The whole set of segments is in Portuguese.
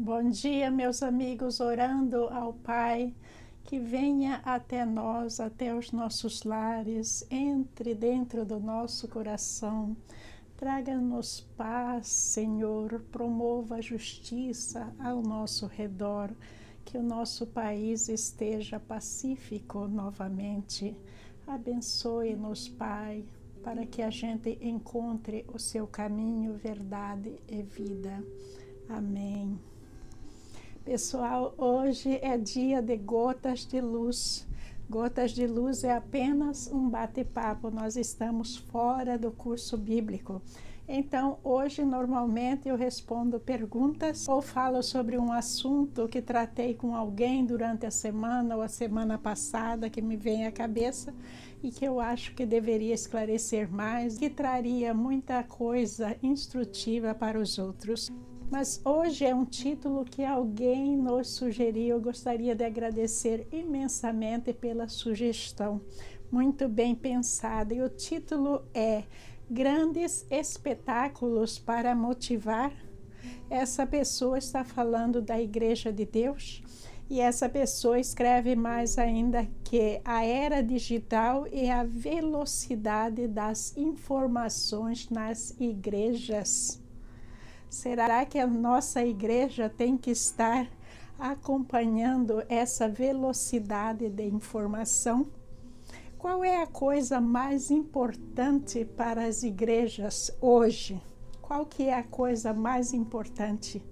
Bom dia, meus amigos, orando ao Pai, que venha até nós, até os nossos lares, entre dentro do nosso coração, traga-nos paz, Senhor, promova a justiça ao nosso redor, que o nosso país esteja pacífico novamente. Abençoe-nos, Pai, para que a gente encontre o seu caminho, verdade e vida. Amém. Pessoal, hoje é dia de Gotas de Luz. Gotas de Luz é apenas um bate-papo, nós estamos fora do curso bíblico. Então, hoje, normalmente, eu respondo perguntas ou falo sobre um assunto que tratei com alguém durante a semana ou a semana passada, que me vem à cabeça e que eu acho que deveria esclarecer mais, que traria muita coisa instrutiva para os outros. Mas hoje é um título que alguém nos sugeriu. Eu gostaria de agradecer imensamente pela sugestão, muito bem pensada. E o título é Grandes Espetáculos para Motivar. Essa pessoa está falando da Igreja de Deus e essa pessoa escreve mais ainda que a era digital e a velocidade das informações nas igrejas. Será que a nossa igreja tem que estar acompanhando essa velocidade de informação? Qual é a coisa mais importante para as igrejas hoje? Qual que é a coisa mais importante?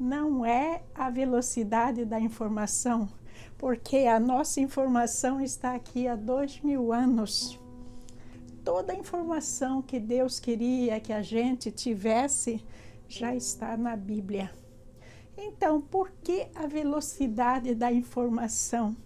Não é a velocidade da informação, porque a nossa informação está aqui há 2000 anos. Toda a informação que Deus queria que a gente tivesse já está na Bíblia. Então, por que a velocidade da informação?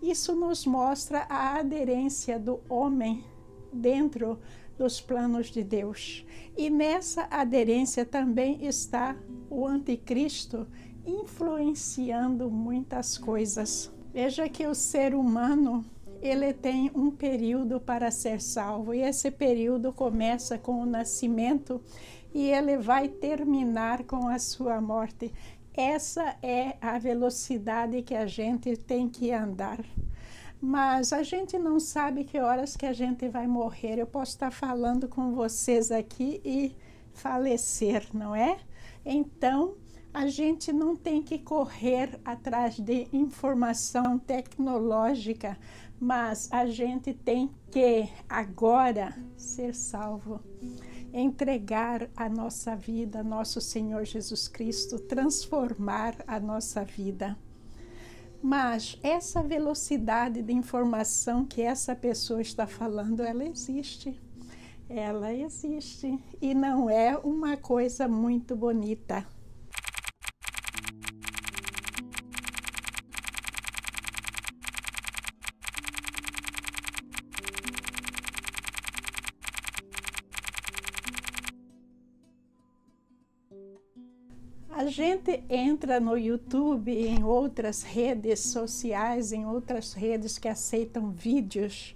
Isso nos mostra a aderência do homem dentro dos planos de Deus. E nessa aderência também está o anticristo influenciando muitas coisas. Veja que o ser humano ele tem um período para ser salvo, e esse período começa com o nascimento e ele vai terminar com a sua morte. Essa é a velocidade que a gente tem que andar. Mas a gente não sabe que horas que a gente vai morrer. Eu posso estar falando com vocês aqui e falecer, não é? Então, a gente não tem que correr atrás de informação tecnológica, mas a gente tem que agora ser salvo, entregar a nossa vida a nosso Senhor Jesus Cristo, transformar a nossa vida. Mas essa velocidade de informação que essa pessoa está falando, ela existe. Ela existe e não é uma coisa muito bonita. A gente entra no YouTube e em outras redes sociais, em outras redes que aceitam vídeos,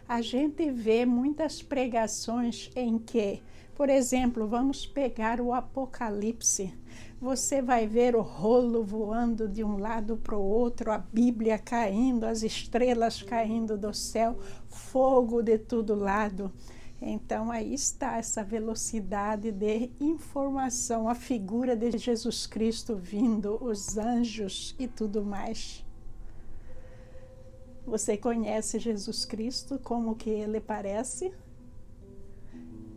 a gente vê muitas pregações em que, por exemplo, vamos pegar o Apocalipse. Você vai ver o rolo voando de um lado para o outro, a Bíblia caindo, as estrelas caindo do céu, fogo de todo lado. Então, aí está essa velocidade de informação, a figura de Jesus Cristo vindo, os anjos e tudo mais. Você conhece Jesus Cristo, como que ele parece?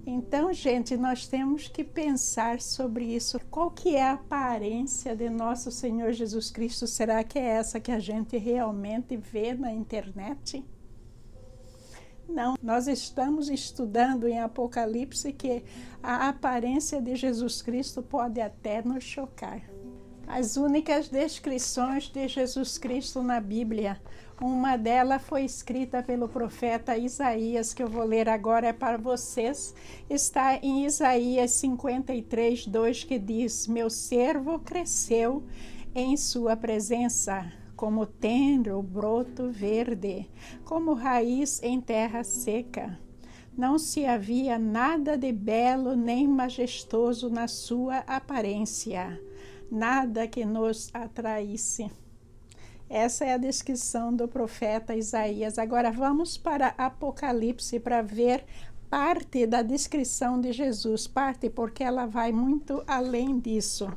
Então, gente, nós temos que pensar sobre isso. Qual que é a aparência de nosso Senhor Jesus Cristo? Será que é essa que a gente realmente vê na internet? Não, nós estamos estudando em Apocalipse que a aparência de Jesus Cristo pode até nos chocar. As únicas descrições de Jesus Cristo na Bíblia, uma delas foi escrita pelo profeta Isaías, que eu vou ler agora para vocês. Está em Isaías 53, 2, que diz: Meu servo cresceu em sua presença, como tendro broto verde, como raiz em terra seca. Não se havia nada de belo nem majestoso na sua aparência. nada que nos atraísse. Essa é a descrição do profeta Isaías. Agora vamos para Apocalipse para ver parte da descrição de Jesus, parte porque ela vai muito além disso.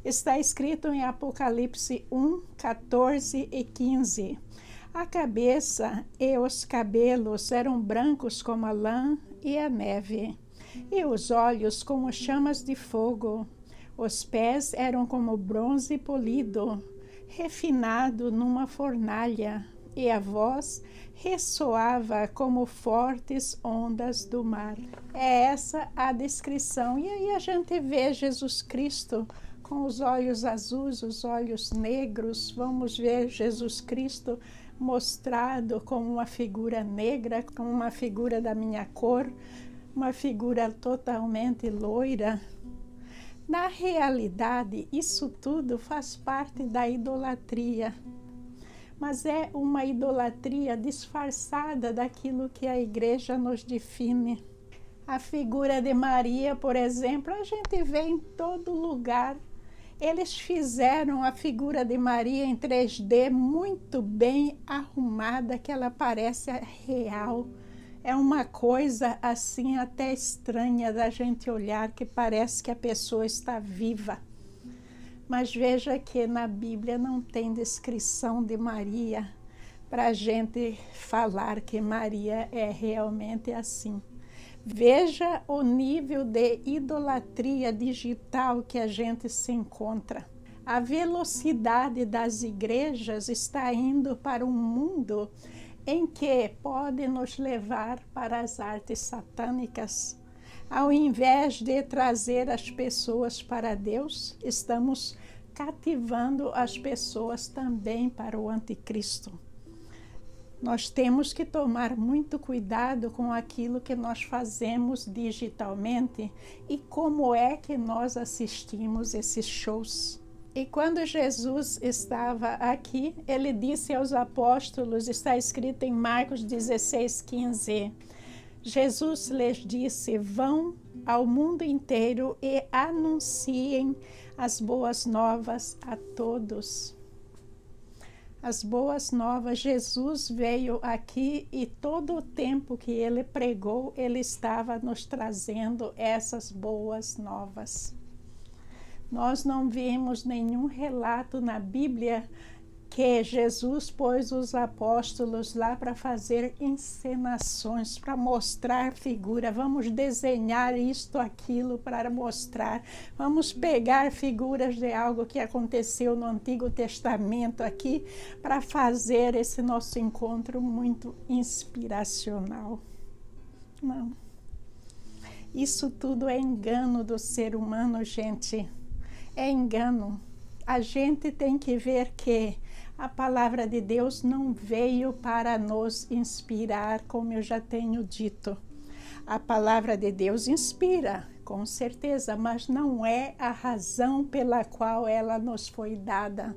Está escrito em Apocalipse 1, 14 e 15. A cabeça e os cabelos eram brancos como a lã e a neve, e os olhos como chamas de fogo. Os pés eram como bronze polido, refinado numa fornalha, e a voz ressoava como fortes ondas do mar. É essa a descrição. E aí a gente vê Jesus Cristo com os olhos azuis, os olhos negros. Vamos ver Jesus Cristo mostrado como uma figura negra, como uma figura da minha cor, uma figura totalmente loira. Na realidade, isso tudo faz parte da idolatria, mas é uma idolatria disfarçada daquilo que a igreja nos define. A figura de Maria, por exemplo, a gente vê em todo lugar. Eles fizeram a figura de Maria em 3D muito bem arrumada, que ela parece real. É uma coisa assim até estranha da gente olhar, que parece que a pessoa está viva. Mas veja que na Bíblia não tem descrição de Maria para a gente falar que Maria é realmente assim. Veja o nível de idolatria digital que a gente se encontra. A velocidade das igrejas está indo para um mundo em que pode nos levar para as artes satânicas. Ao invés de trazer as pessoas para Deus, estamos cativando as pessoas também para o anticristo. Nós temos que tomar muito cuidado com aquilo que nós fazemos digitalmente e como é que nós assistimos esses shows. E quando Jesus estava aqui, ele disse aos apóstolos, está escrito em Marcos 16, 15, Jesus lhes disse: vão ao mundo inteiro e anunciem as boas novas a todos. As boas novas, Jesus veio aqui e todo o tempo que ele pregou, ele estava nos trazendo essas boas novas. Nós não vimos nenhum relato na Bíblia que Jesus pôs os apóstolos lá para fazer encenações, para mostrar figura. Vamos desenhar isto, aquilo para mostrar. Vamos pegar figuras de algo que aconteceu no Antigo Testamento aqui para fazer esse nosso encontro muito inspiracional. Não. Isso tudo é engano do ser humano, gente. É engano. A gente tem que ver que a palavra de Deus não veio para nos inspirar, como eu já tenho dito. A palavra de Deus inspira, com certeza, mas não é a razão pela qual ela nos foi dada.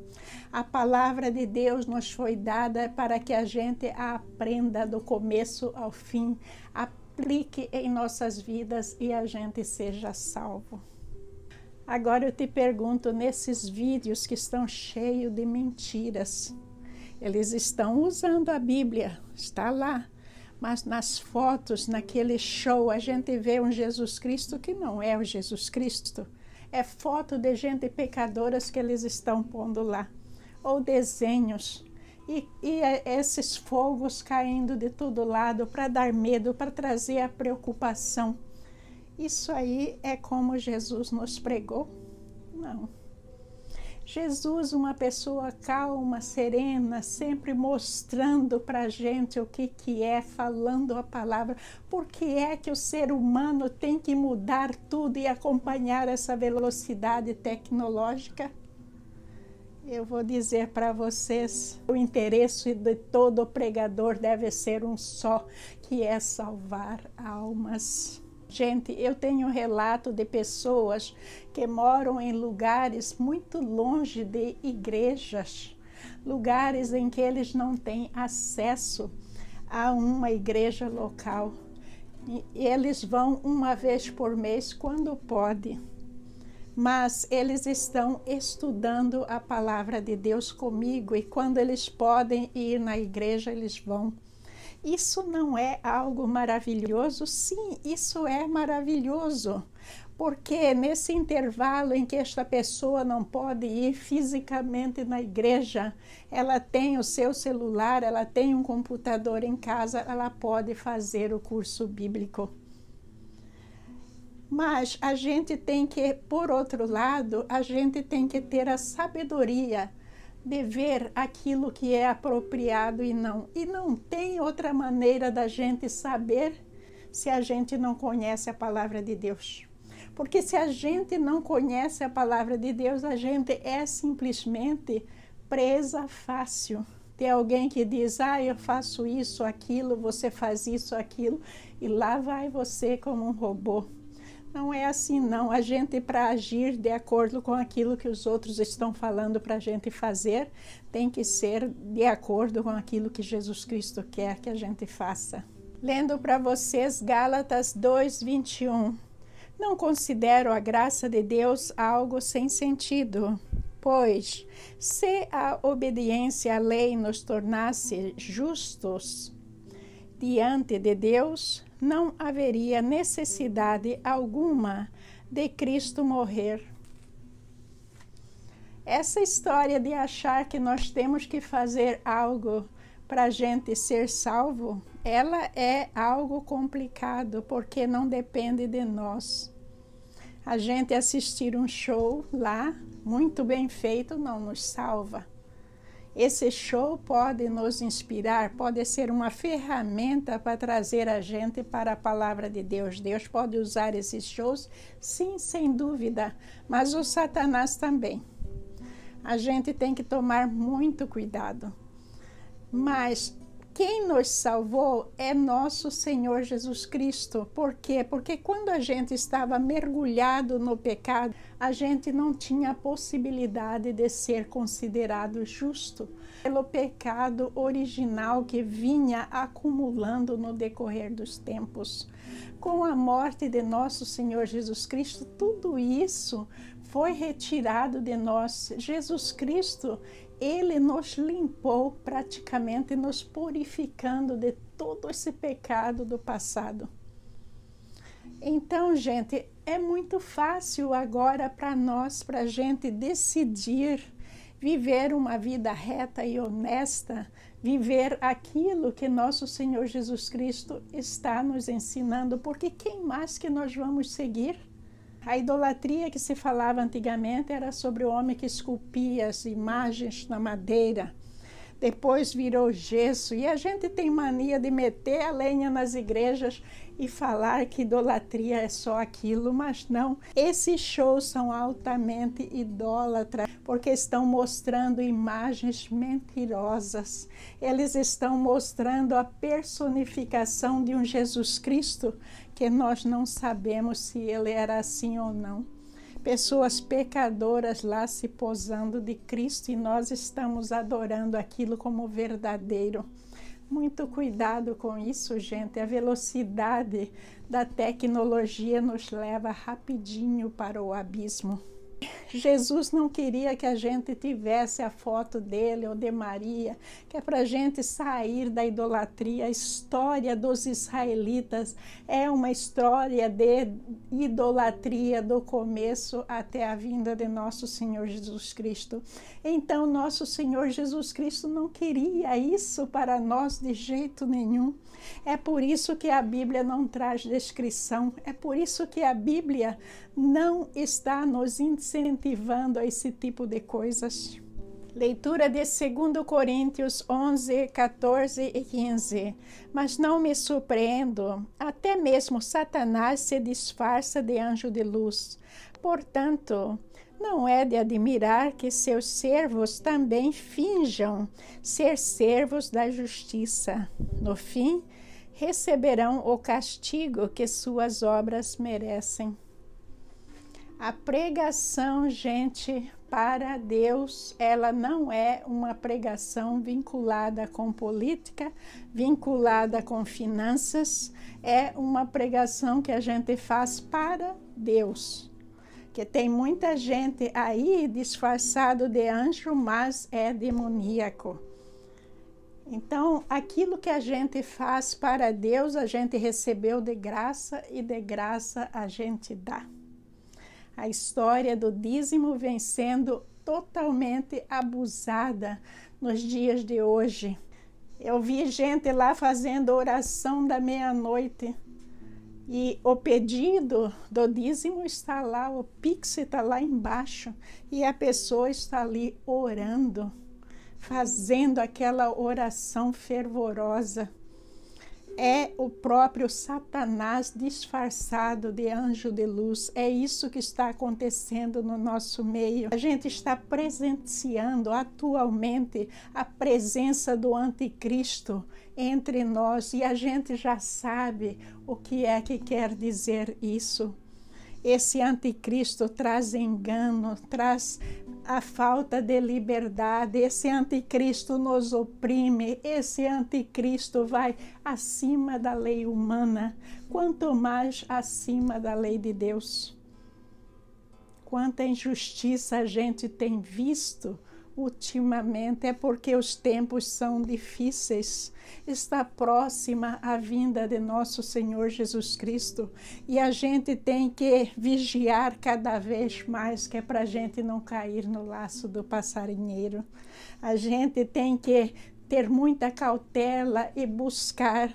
A palavra de Deus nos foi dada para que a gente a aprenda do começo ao fim, aplique em nossas vidas e a gente seja salvo. Agora eu te pergunto, nesses vídeos que estão cheios de mentiras, eles estão usando a Bíblia, está lá, mas nas fotos, naquele show, a gente vê um Jesus Cristo que não é o Jesus Cristo. É foto de gente pecadoras que eles estão pondo lá, ou desenhos, e esses fogos caindo de todo lado para dar medo, para trazer a preocupação. Isso aí é como Jesus nos pregou? Não. Jesus, uma pessoa calma, serena, sempre mostrando para a gente o que é, falando a palavra. Por que é que o ser humano tem que mudar tudo e acompanhar essa velocidade tecnológica? Eu vou dizer para vocês, o interesse de todo pregador deve ser um só, que é salvar almas. Gente, eu tenho um relato de pessoas que moram em lugares muito longe de igrejas, lugares em que eles não têm acesso a uma igreja local. E eles vão uma vez por mês quando pode. mas eles estão estudando a palavra de Deus comigo e quando eles podem ir na igreja, eles vão. Isso não é algo maravilhoso? Sim, isso é maravilhoso, porque nesse intervalo em que esta pessoa não pode ir fisicamente na igreja, ela tem o seu celular, ela tem um computador em casa, ela pode fazer o curso bíblico. Mas a gente tem que, por outro lado, a gente tem que ter a sabedoria de ver aquilo que é apropriado e não. E não tem outra maneira da gente saber se a gente não conhece a palavra de Deus. Porque se a gente não conhece a palavra de Deus, a gente é simplesmente presa fácil. Tem alguém que diz, eu faço isso, aquilo, você faz isso, aquilo, e lá vai você como um robô. Não é assim, não. A gente, para agir de acordo com aquilo que os outros estão falando para a gente fazer, tem que ser de acordo com aquilo que Jesus Cristo quer que a gente faça. Lendo para vocês Gálatas 2:21. Não considero a graça de Deus algo sem sentido, pois se a obediência à lei nos tornasse justos diante de Deus, não haveria necessidade alguma de Cristo morrer. Essa história de achar que nós temos que fazer algo para a gente ser salvo, ela é algo complicado, porque não depende de nós. A gente assistir um show lá, muito bem feito, não nos salva. Esse show pode nos inspirar, pode ser uma ferramenta para trazer a gente para a palavra de Deus. Deus pode usar esses shows, sim, sem dúvida, mas o Satanás também. A gente tem que tomar muito cuidado. Mas quem nos salvou é nosso Senhor Jesus Cristo. Por quê? Porque quando a gente estava mergulhado no pecado, a gente não tinha a possibilidade de ser considerado justo pelo pecado original que vinha acumulando no decorrer dos tempos. Com a morte de nosso Senhor Jesus Cristo, tudo isso foi retirado de nós. Jesus Cristo, Ele nos limpou praticamente, nos purificando de todo esse pecado do passado. Então, gente, é muito fácil agora para nós, para a gente decidir viver uma vida reta e honesta, viver aquilo que nosso Senhor Jesus Cristo está nos ensinando, porque quem mais que nós vamos seguir? A idolatria que se falava antigamente era sobre o homem que esculpia as imagens na madeira, depois virou gesso, e a gente tem mania de meter a lenha nas igrejas e falar que idolatria é só aquilo, mas não. Esses shows são altamente idólatras, porque estão mostrando imagens mentirosas. Eles estão mostrando a personificação de um Jesus Cristo que nós não sabemos se ele era assim ou não. Pessoas pecadoras lá se posando de Cristo e nós estamos adorando aquilo como verdadeiro. Muito cuidado com isso, gente. A velocidade da tecnologia nos leva rapidinho para o abismo. Jesus não queria que a gente tivesse a foto dele ou de Maria, que é para a gente sair da idolatria. A história dos israelitas é uma história de idolatria do começo até a vinda de nosso Senhor Jesus Cristo. Então, nosso Senhor Jesus Cristo não queria isso para nós de jeito nenhum. É por isso que a Bíblia não traz descrição, é por isso que a Bíblia não está nos incentivando a esse tipo de coisas. Leitura de 2 Coríntios 11, 14 e 15. Mas não me surpreendo, até mesmo Satanás se disfarça de anjo de luz. Portanto, não é de admirar que seus servos também finjam ser servos da justiça. No fim, receberão o castigo que suas obras merecem. A pregação, gente, para Deus, ela não é uma pregação vinculada com política, vinculada com finanças, é uma pregação que a gente faz para Deus. Que tem muita gente aí disfarçado de anjo, mas é demoníaco. Então, aquilo que a gente faz para Deus, a gente recebeu de graça e de graça a gente dá. A história do dízimo vem sendo totalmente abusada nos dias de hoje. Eu vi gente lá fazendo oração da meia-noite e o pedido do dízimo está lá, o Pix está lá embaixo e a pessoa está ali orando, fazendo aquela oração fervorosa. É o próprio Satanás disfarçado de anjo de luz. É isso que está acontecendo no nosso meio. A gente está presenciando atualmente a presença do anticristo entre nós e a gente já sabe o que é que quer dizer isso. Esse anticristo traz engano, traz a falta de liberdade, esse anticristo nos oprime, esse anticristo vai acima da lei humana, quanto mais acima da lei de Deus. Quanta injustiça a gente tem visto ultimamente, é porque os tempos são difíceis. Está próxima a vinda de nosso Senhor Jesus Cristo e a gente tem que vigiar cada vez mais, que é para a gente não cair no laço do passarinheiro. A gente tem que ter muita cautela e buscar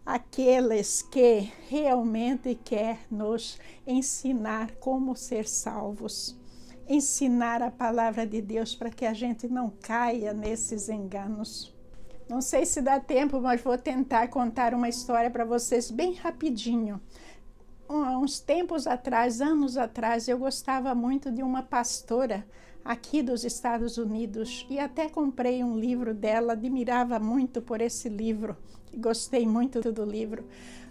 aqueles que realmente querem nos ensinar como ser salvos. Ensinar a palavra de Deus para que a gente não caia nesses enganos. Não sei se dá tempo, mas vou tentar contar uma história para vocês bem rapidinho. Uns tempos atrás, anos atrás, eu gostava muito de uma pastora aqui dos Estados Unidos e até comprei um livro dela, admirava muito por esse livro, gostei muito do livro.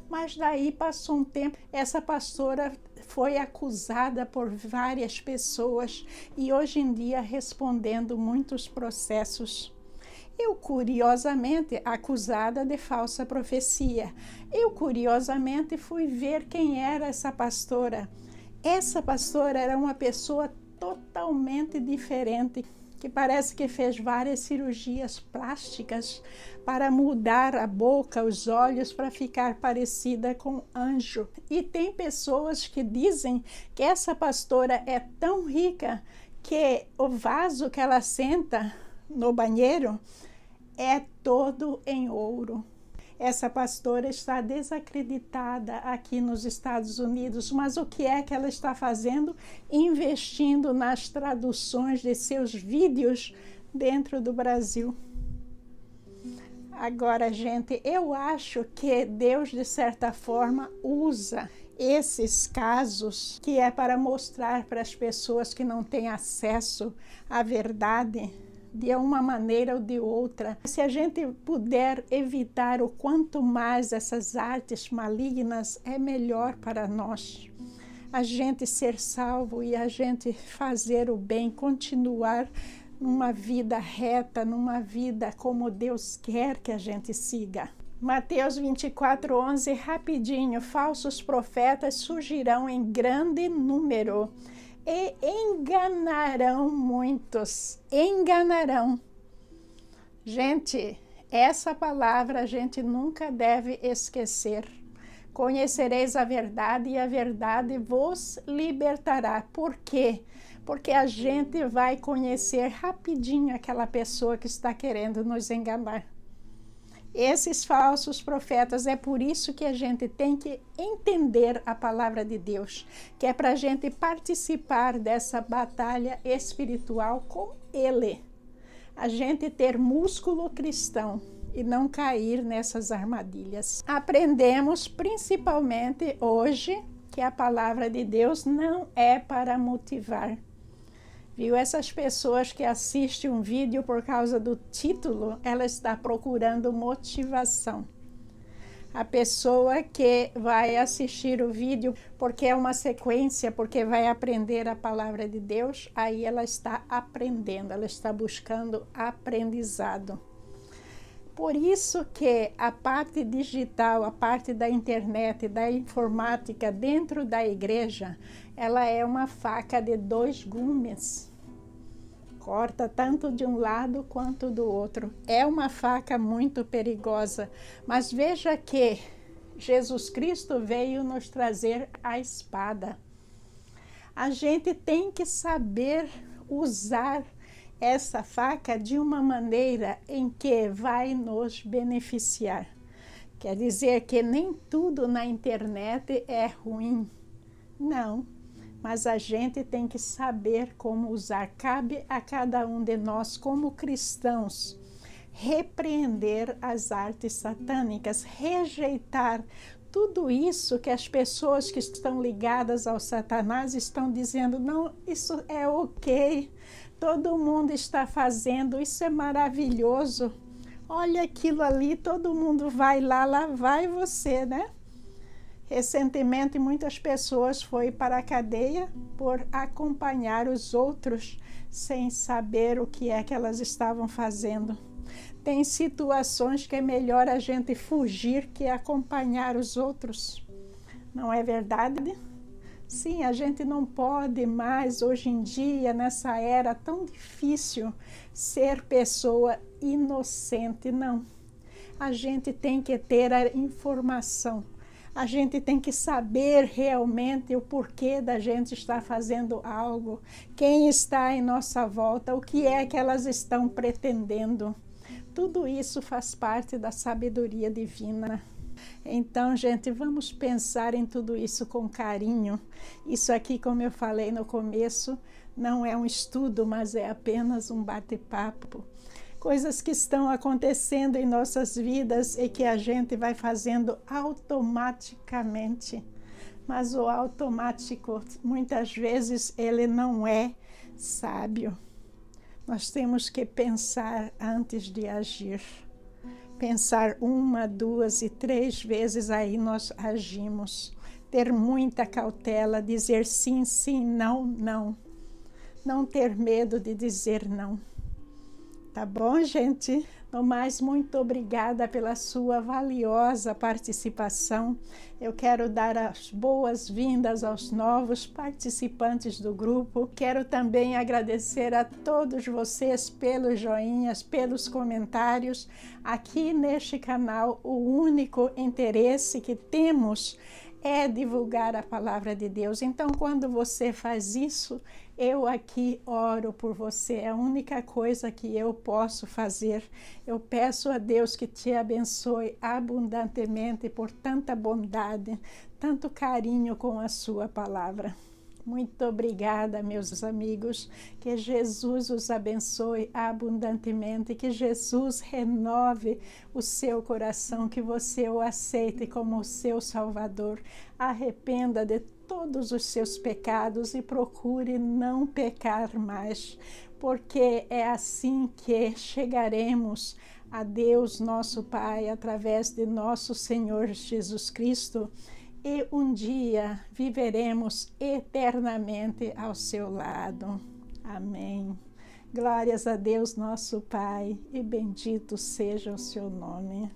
Mas daí passou um tempo, essa pastora foi acusada por várias pessoas e hoje em dia respondendo muitos processos. Eu, curiosamente, acusada de falsa profecia. Eu, curiosamente, fui ver quem era essa pastora. Essa pastora era uma pessoa totalmente diferente, que parece que fez várias cirurgias plásticas para mudar a boca, os olhos, para ficar parecida com anjo. E tem pessoas que dizem que essa pastora é tão rica que o vaso que ela senta no banheiro é todo em ouro. Essa pastora está desacreditada aqui nos Estados Unidos, mas o que é que ela está fazendo? Investindo nas traduções de seus vídeos dentro do Brasil. Agora, gente, eu acho que Deus, de certa forma, usa esses casos que é para mostrar para as pessoas que não têm acesso à verdade, de uma maneira ou de outra. Se a gente puder evitar o quanto mais essas artes malignas, é melhor para nós. A gente ser salvo e a gente fazer o bem, continuar numa vida reta, numa vida como Deus quer que a gente siga. Mateus 24:11, rapidinho, falsos profetas surgirão em grande número e enganarão muitos, enganarão. Gente, essa palavra a gente nunca deve esquecer. Conhecereis a verdade e a verdade vos libertará. Por quê? Porque a gente vai conhecer rapidinho aquela pessoa que está querendo nos enganar. Esses falsos profetas, é por isso que a gente tem que entender a palavra de Deus, que é para a gente participar dessa batalha espiritual com Ele. A gente ter músculo cristão e não cair nessas armadilhas. Aprendemos principalmente hoje que a palavra de Deus não é para motivar. Viu? Essas pessoas que assistem um vídeo por causa do título, ela está procurando motivação. A pessoa que vai assistir o vídeo porque é uma sequência, porque vai aprender a palavra de Deus, aí ela está aprendendo, ela está buscando aprendizado. Por isso que a parte digital, a parte da internet, da informática dentro da igreja, ela é uma faca de dois gumes. Corta tanto de um lado quanto do outro. É uma faca muito perigosa. Mas veja que Jesus Cristo veio nos trazer a espada. A gente tem que saber usar essa faca de uma maneira em que vai nos beneficiar. Quer dizer que nem tudo na internet é ruim. Não, mas a gente tem que saber como usar. Cabe a cada um de nós, como cristãos, repreender as artes satânicas, rejeitar tudo isso que as pessoas que estão ligadas ao Satanás estão dizendo, não, isso é ok, todo mundo está fazendo, isso é maravilhoso, olha aquilo ali, todo mundo vai lá, lá vai você, né? Recentemente, muitas pessoas foram para a cadeia por acompanhar os outros sem saber o que é que elas estavam fazendo. Tem situações que é melhor a gente fugir que acompanhar os outros. Não é verdade? Sim, a gente não pode mais, hoje em dia, nessa era tão difícil, ser pessoa inocente, não. A gente tem que ter a informação. A gente tem que saber realmente o porquê da gente estar fazendo algo, quem está em nossa volta, o que é que elas estão pretendendo. Tudo isso faz parte da sabedoria divina. Então, gente, vamos pensar em tudo isso com carinho. Isso aqui, como eu falei no começo, não é um estudo, mas é apenas um bate-papo. Coisas que estão acontecendo em nossas vidas e que a gente vai fazendo automaticamente. Mas o automático, muitas vezes, ele não é sábio. Nós temos que pensar antes de agir. Pensar 1, 2 e 3 vezes, aí nós agimos. Ter muita cautela, dizer sim, sim, não, não. Não ter medo de dizer não. Tá bom, gente? No mais, muito obrigada pela sua valiosa participação. Eu quero dar as boas-vindas aos novos participantes do grupo. Quero também agradecer a todos vocês pelos joinhas, pelos comentários. Aqui neste canal, o único interesse que temos é divulgar a palavra de Deus. Então, quando você faz isso, eu aqui oro por você. É a única coisa que eu posso fazer. Eu peço a Deus que te abençoe abundantemente por tanta bondade, tanto carinho com a sua palavra. Muito obrigada, meus amigos. Que Jesus os abençoe abundantemente, que Jesus renove o seu coração, que você o aceite como o seu Salvador. Arrependa de todos os seus pecados e procure não pecar mais, porque é assim que chegaremos a Deus, nosso Pai, através de nosso Senhor Jesus Cristo, e um dia viveremos eternamente ao seu lado. Amém. Glórias a Deus, nosso Pai, e bendito seja o seu nome.